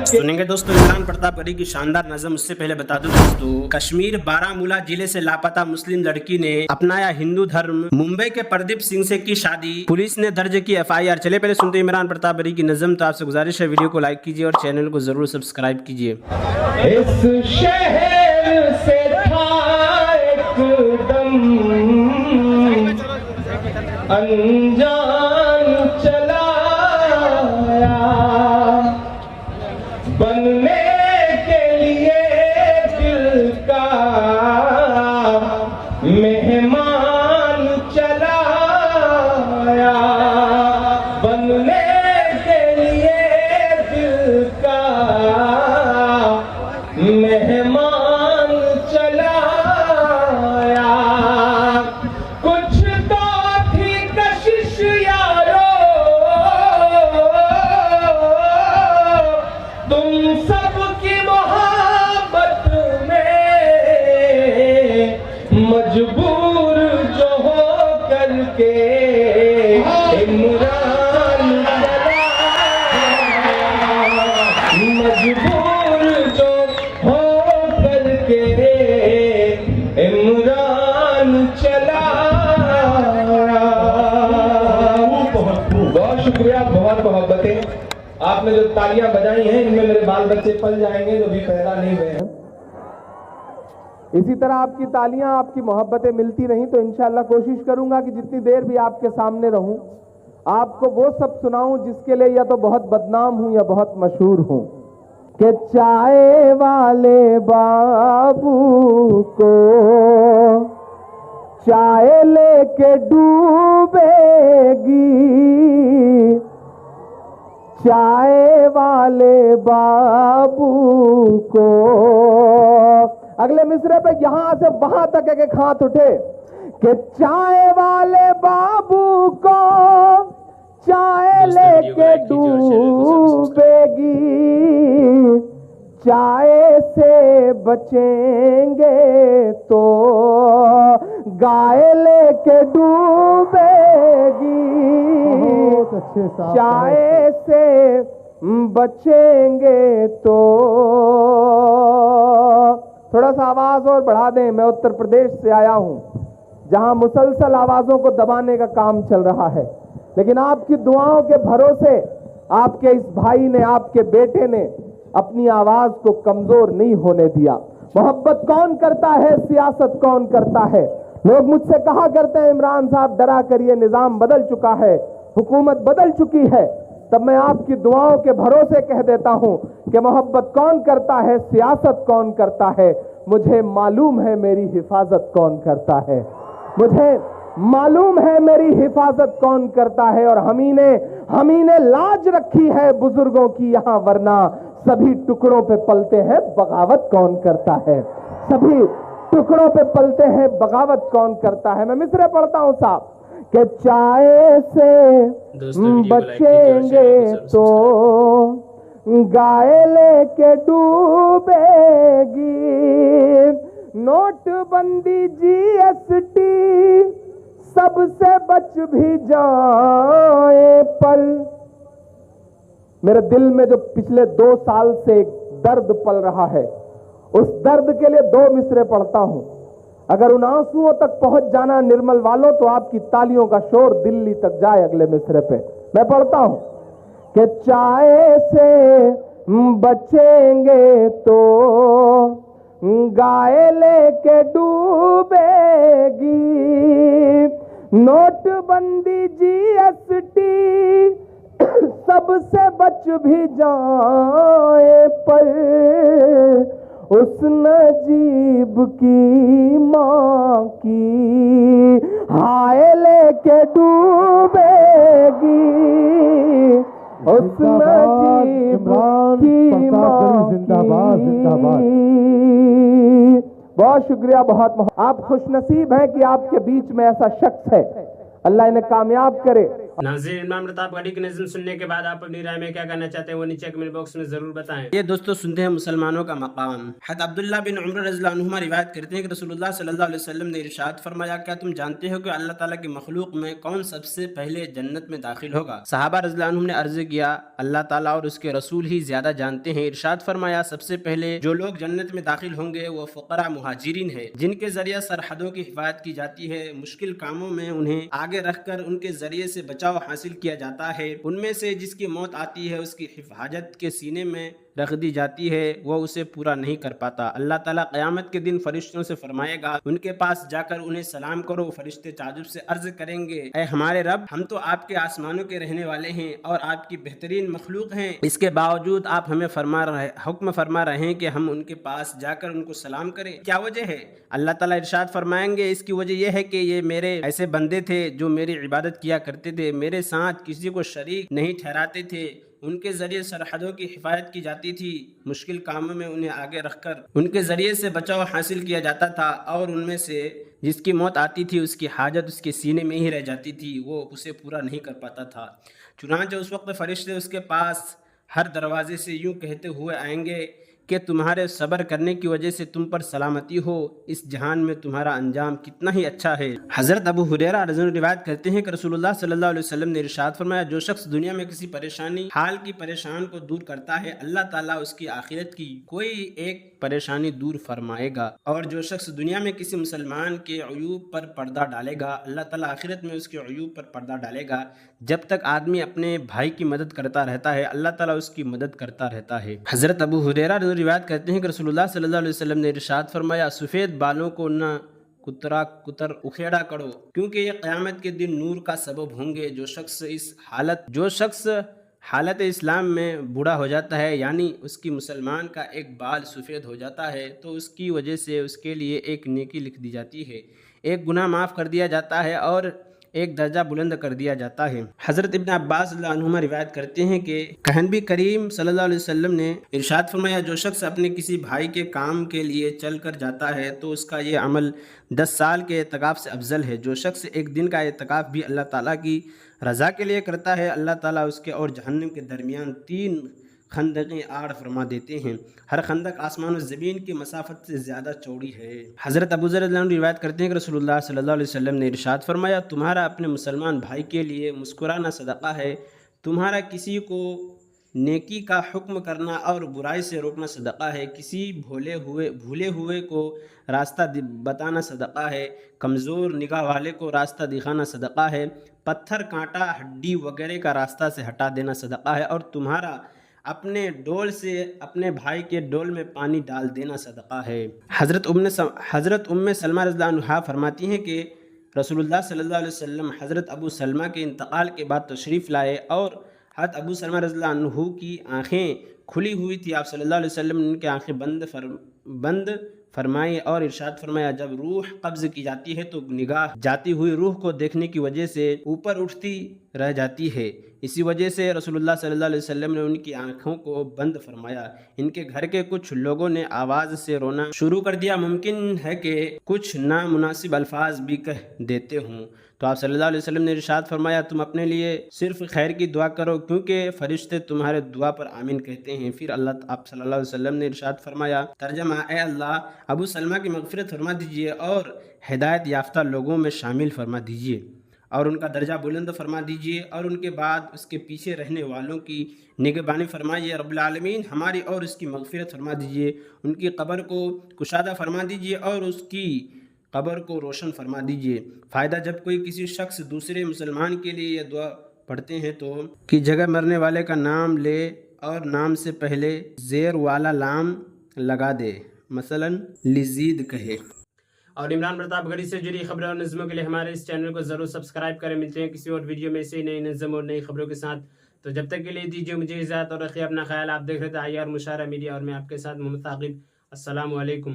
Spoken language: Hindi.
सुनेंगे दोस्तों इमरान प्रतापगढ़ी की शानदार नज़म। उससे पहले बता दूं दोस्तों, कश्मीर बारामूला जिले से लापता मुस्लिम लड़की ने अपनाया हिंदू धर्म, मुंबई के प्रदीप सिंह से की शादी, पुलिस ने दर्ज की FIR। चले पहले सुनते इमरान प्रतापगढ़ी की नज़म। तो आपसे गुजारिश है वीडियो को लाइक कीजिए और चैनल को जरूर सब्सक्राइब कीजिए। इस शहर से था एकदम अनजान चला आया, बनने के लिए दिल का मेहमान चला आया, बनने के लिए दिल का मेहमान चला आया। कुछ तो थी कशिश यारो तुम सबकी मोहब्बत में, मजबूर जो हो करके इमरान चला, मजबूर जो हो करके इमरान चला। बहुत शुक्रिया, बहुत मोहब्बतें। आपने जो तालियां बजाई हैं इनमें मेरे बाल बच्चे पल जाएंगे जो भी पैदा नहीं हुए हैं। इसी तरह आपकी तालियां, आपकी मोहब्बतें मिलती रहीं तो इंशाअल्लाह कोशिश करूंगा कि जितनी देर भी आपके सामने रहूं आपको वो सब सुनाऊं जिसके लिए या तो बहुत बदनाम हूं या बहुत मशहूर हूं। कि चाय वाले बाबू को चाय लेके डूबेगी, चाय वाले बाबू को। अगले मिसरे पे यहां से वहां तक एक हाथ उठे कि चाय वाले बाबू को चाय लेके डूबेगी, चाय से बचेंगे तो गाय लेके डूबेगी, चाय से बचेंगे तो। थोड़ा सा आवाज और बढ़ा दें। मैं उत्तर प्रदेश से आया हूं जहां मुसलसल आवाजों को दबाने का काम चल रहा है, लेकिन आपकी दुआओं के भरोसे आपके इस भाई ने, आपके बेटे ने अपनी आवाज को कमजोर नहीं होने दिया। मोहब्बत कौन करता है, सियासत कौन करता है। लोग मुझसे कहा करते हैं इमरान साहब डरा करिए, निजाम बदल चुका है, हुकूमत बदल चुकी है। तब मैं आपकी दुआओं के भरोसे कह देता हूं कि मोहब्बत कौन करता है, सियासत कौन करता है। मुझे मालूम है मेरी हिफाजत कौन करता है, मुझे मालूम है मेरी हिफाजत कौन करता है। और हमी ने लाज रखी है बुजुर्गों की यहाँ, वरना सभी टुकड़ों पे पलते हैं बगावत कौन करता है, सभी टुकड़ों पे पलते हैं बगावत कौन करता है। मैं मिसरे पढ़ता हूं साहब कि चाय से बचेंगे तो गाय लेके डूबेगी, नोटबंदी GST सबसे बच भी जाए पर। मेरे दिल में जो पिछले 2 साल से एक दर्द पल रहा है, उस दर्द के लिए 2 मिसरे पढ़ता हूं। अगर उन आंसुओं तक पहुंच जाना निर्मल वालों तो आपकी तालियों का शोर दिल्ली तक जाए। अगले मिसरे पे मैं पढ़ता हूं कि चाय से बचेंगे तो गाय लेके डूबेगी, नोटबंदी GST सबसे बच भी जाए पर, उस नजीब की मां की हाय लेके डूबेगी, उस नजीब की मां की। बहुत शुक्रिया, बहुत आप खुशनसीब हैं कि आपके बीच में ऐसा शख्स है। अल्लाह इन्हें कामयाब करे। नाज़रीन, इमरान प्रताप गढ़ी की नज़्म सुनने के बाद आप अपनी राय में क्या कहना चाहते हैं वो नीचे कमेंट बॉक्स में जरूर बताएं। ये दोस्तों सुनते हैं मुसलमानों का मकाम। हज़रत अब्दुल्लाह बिन उमर रज़ियल्लाहु अन्हुमा रिवायत करते हैं कि रसूलुल्लाह सल्लल्लाहु अलैहि वसल्लम ने इरशाद फरमाया, क्या तुम जानते हो कि अल्लाह ताला की मखलूक में कौन सबसे पहले जन्नत में दाखिल होगा? सहाबा रज़ियल्लाहु अन्हुम ने अर्ज़ किया, अल्लाह ताला और उसके रसूल ही ज्यादा जानते हैं। इरशाद फरमाया, सबसे पहले जो लोग जन्नत में दाखिल होंगे वो फुकरा मुहाजिरीन है, जिनके जरिए सरहदों की हिफाजत की जाती है, मुश्किल कामों में उन्हें आगे रखकर उनके जरिए से बचाव हासिल किया जाता है। उनमें से जिसकी मौत आती है उसकी हिफाजत के सीने में रख दी जाती है, वो उसे पूरा नहीं कर पाता। अल्लाह ताला क़यामत के दिन फरिश्तों से फरमाएगा, उनके पास जाकर उन्हें सलाम करो। फरिश्ते ताजुब से अर्ज करेंगे, ऐ हमारे रब, हम तो आपके आसमानों के रहने वाले हैं और आपकी बेहतरीन मखलूक हैं, इसके बावजूद आप हमें हुक्म फरमा रहे हैं कि हम उनके पास जाकर उनको सलाम करें, क्या वजह है? अल्लाह ताला इरशाद फरमाएंगे, इसकी वजह यह है कि ये मेरे ऐसे बंदे थे जो मेरी इबादत किया करते थे, मेरे साथ किसी को शरीक नहीं ठहराते थे, उनके जरिए सरहदों की हिफाजत की जाती थी, मुश्किल कामों में उन्हें आगे रखकर उनके जरिए से बचाव हासिल किया जाता था, और उनमें से जिसकी मौत आती थी उसकी हाजत उसके सीने में ही रह जाती थी, वो उसे पूरा नहीं कर पाता था। चुनांचे उस वक्त फरिश्ते उसके पास हर दरवाजे से यूं कहते हुए आएंगे कि तुम्हारे सब्र करने की वजह से तुम पर सलामती हो, इस जहान में तुम्हारा अंजाम कितना ही अच्छा है। हज़रत अबू हुरैरा रज़ियल्लाहु अन्हु रिवायत करते हैं कि रसूलुल्लाह सल्लल्लाहु अलैहि वसल्लम ने इरशाद फरमाया, जो शख्स दुनिया में किसी परेशानी हाल की परेशान को दूर करता है, अल्लाह ताला उसकी आखिरत की कोई एक परेशानी दूर फरमाएगा, और जो शख्स दुनिया में किसी मुसलमान के अयूब पर पर्दा डालेगा, अल्लाह ताला आखिरत में उसके अयूब पर पर्दा डालेगा। जब तक आदमी अपने भाई की मदद करता रहता है, अल्लाह ताला उसकी मदद करता रहता है। हज़रत अबू हुरैरा रिवायत करते हैं कि रसूलुल्लाह सल्लल्लाहु अलैहि वसल्लम ने इरशाद फरमाया, सफ़ेद बालों को न कुतर उखेड़ा करो, क्योंकि ये क़यामत के दिन नूर का सबब होंगे। जो शख्स हालत इस्लाम में बूढ़ा हो जाता है, यानी उसकी मुसलमान का एक बाल सफ़ेद हो जाता है, तो उसकी वजह से उसके लिए एक नेकी लिख दी जाती है, एक गुनाह माफ़ कर दिया जाता है और एक दर्जा बुलंद कर दिया जाता है। हज़रत इब्न अब्बास रज़ियल्लाहु अन्हुमा रिवायत करते हैं कि नबी करीम सल्लल्लाहु अलैहि वसल्लम ने इरशाद फरमाया, जो शख्स अपने किसी भाई के काम के लिए चल कर जाता है तो उसका ये अमल 10 साल के एतकाफ़ से अफजल है। जो शख्स एक दिन का एतकाफ़ भी अल्लाह ताला की रज़ा के लिए करता है, अल्लाह ताला उसके और जहन्नम के दरमियान 3 खंदकें आड़ फरमा देते हैं। हर खंदक आसमान और ज़मीन की मसाफत से ज़्यादा चौड़ी है। हज़रत अबू ज़र रज़ियल्लाहु अन्हु रिवायत करते हैं कि रसूलुल्लाह सल्लल्लाहु अलैहि वसल्लम ने इरशाद फरमाया, तुम्हारा अपने मुसलमान भाई के लिए मुस्कुराना सदक़ा है, तुम्हारा किसी को नेकी का हुक्म करना और बुराई से रोकना सदक़ा है, किसी भूले हुए को रास्ता बताना सदक़ा है, कमज़ोर निगाह वाले को रास्ता दिखाना सदक़ा है, पत्थर कांटा हड्डी वगैरह का रास्ता से हटा देना सदक़ा है, और तुम्हारा अपने डोल से अपने भाई के डोल में पानी डाल देना सदक़ा है। हज़रत उम्मे सलमा रज़ियल्लाहु अन्हा फरमाती हैं कि रसूलुल्लाह सल्लल्लाहु अलैहि वसल्लम हज़रत अबू सलमा के इंतकाल के बाद तशरीफ़ लाए और हज़रत अबू सलमा रज़ियल्लाहु अन्हु की आँखें खुली हुई थी। आप सल्लल्लाहु अलैहि वसल्लम ने उनकी आँखें बंद फरमाई और इरशाद फरमाया, जब रूह कब्ज़ की जाती है तो निगाह जाती हुई रूह को देखने की वजह से ऊपर उठती रह जाती है। इसी वजह से रसूलुल्लाह सल्लल्लाहु अलैहि वसल्लम ने उनकी आँखों को बंद फरमाया। इनके घर के कुछ लोगों ने आवाज़ से रोना शुरू कर दिया, मुमकिन है कि कुछ नामुनासिब अल्फाज भी कह देते हों। तो आप सल्लल्लाहु अलैहि वसल्लम ने इरशाद फरमाया, तुम अपने लिए सिर्फ खैर की दुआ करो, क्योंकि फरिश्ते तुम्हारे दुआ पर आमीन कहते हैं। फिर आप सल्लल्लाहु अलैहि वसल्लम ने इरशाद फरमाया, तर्जमा, ए अल्लाह, अबू सलमा की मग़फ़िरत फरमा दीजिए और हिदायत याफ्ता लोगों में शामिल फरमा दीजिए और उनका दर्जा बुलंद फरमा दीजिए, और उनके बाद उसके पीछे रहने वालों की निगहबानी फरमाइए। रब्बुल आलमीन हमारी और उसकी मग़फ़िरत फरमा दीजिए, उनकी कब्र को कुशादा फरमा दीजिए और उसकी कब्र को रोशन फरमा दीजिए। फ़ायदा, जब कोई किसी शख्स दूसरे मुसलमान के लिए यह दुआ पढ़ते हैं तो कि जगह मरने वाले का नाम ले और नाम से पहले ज़ेर वाला लाम लगा दे, मसलन लिजीद कहे। और इमरान प्रताप गढ़ी से जुड़ी खबरों और नज़मों के लिए हमारे इस चैनल को ज़रूर सब्सक्राइब करें। मिलते हैं किसी और वीडियो में से नई नज़म और नई खबरों के साथ। तो जब तक के लिए दीजिए मुझे इजाज़त और रखिए अपना ख्याल। आप देख रहे थे IR मुशारा मीडिया और मैं आपके साथ मोहम्मद ताक़िब। अस्सलामु अलैकुम।